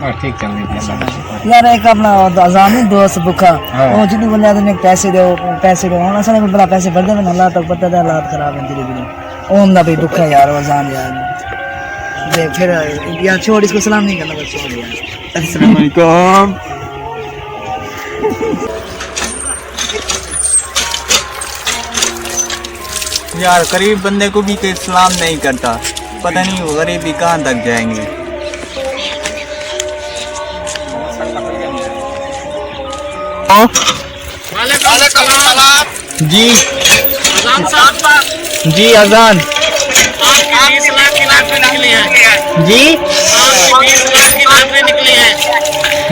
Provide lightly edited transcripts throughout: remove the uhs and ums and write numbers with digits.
ٹھیک چل رہی تھی یار ایک اپنا اذان نہیں دوست بکھا وہ جتنی بندے نے پیسے دو ہونا اصل میں بڑا پیسے بڑھتے ہیں اللہ تک پتہ ہے حالات خراب ہیں دھیرے دھیرے اوم دا بھی بکھا یار اذان یار دے پھر یار چھوڑ اس کو سلام نہیں کرنا بس چھوڑ یار السلام علیکم یار غریب بندے کو بھی کوئی سلام نہیں کرتا پتہ نہیں وہ غریبی کہاں تک جائیں گے جی جی اذان جی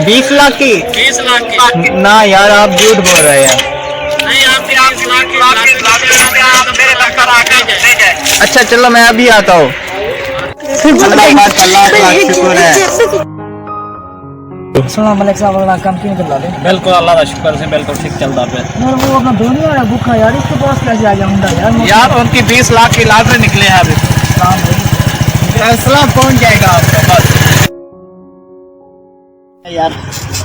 20 لاکھ کی نہ یار آپ جھوٹ بول رہے ہیں اچھا چلو میں ابھی آتا ہوں اللہ شکر ہے السلام علیکم صاحب اللہ کام کیوں کر لا دے بالکل اللہ کا شکر سے بالکل ٹھیک چلتا ہے یار وہ اپنا دھونی والا بکھا یار اس کے پاس کیسے آ گیا ہوں یار ان کی 20 لاکھ کی لاٹری نکلے ہیں ابھی فیصلہ پہنچ جائے گا آپ کا بس یار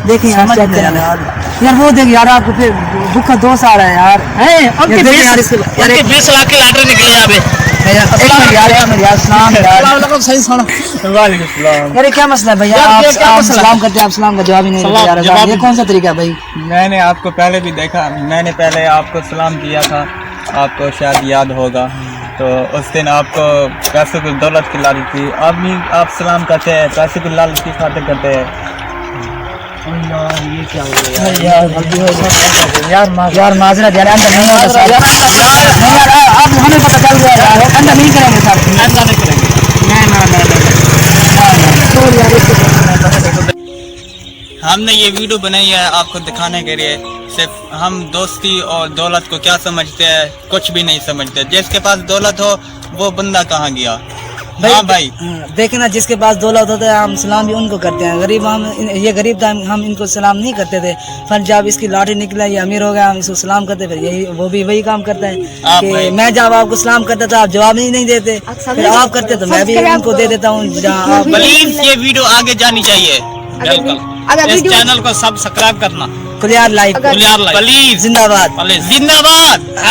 دیکھیں یار وہ دیکھ یار آپ کو پھر بکھا دوست آ رہا ہے یار ان کی 20 لاکھ کی لاٹری نکلی ہے ابھی کیا مسئلہ ہے بھیا آپ سلام کرتے ہیں آپ سلام کا جواب ہی نہیں دیتے یار یہ کون سا طریقہ ہے بھائی میں نے آپ کو پہلے بھی دیکھا میں نے پہلے آپ کو سلام کیا تھا آپ کو شاید یاد ہوگا تو اس دن آپ کو پیسے کی دولت کی لالچ تھی اب بھی آپ سلام کرتے ہیں پیسے کی لالچ کی خاطر کرتے ہیں یہ کیا ہو گیا یار معذرت یار اندر نہیں ہوگا سر آپ ہمیں پتہ چل گیا یار اندر نہیں کریں گے سر ایسا نہیں کریں گے ہم نے یہ ویڈیو بنائی ہے آپ کو دکھانے کے لیے صرف ہم دوستی اور دولت کو کیا سمجھتے ہیں کچھ بھی نہیں سمجھتے جس کے پاس دولت ہو وہ بندہ کہاں گیا ہاں بھائی دیکھیں نا جس کے پاس دولت ہوتا ہے ہم سلام بھی ان کو کرتے ہیں غریب ہم یہ غریب تھا ہم ان کو سلام نہیں کرتے تھے پھر جب اس کی لاٹری نکلا یہ امیر ہو گیا ہم اس کو سلام کرتے پھر یہی وہ بھی وہی کام کرتا ہے کہ میں جب آپ کو سلام کرتا تھا آپ جواب ہی نہیں دیتے پھر آپ کرتے تو میں بھی ان کو دے دیتا ہوں جہاں پلیز یہ ویڈیو آگے جانی چاہیے بالکل اس چینل کو سبسکرائب کرنا کلیار لائف پلیز زندہ باد زندہ باد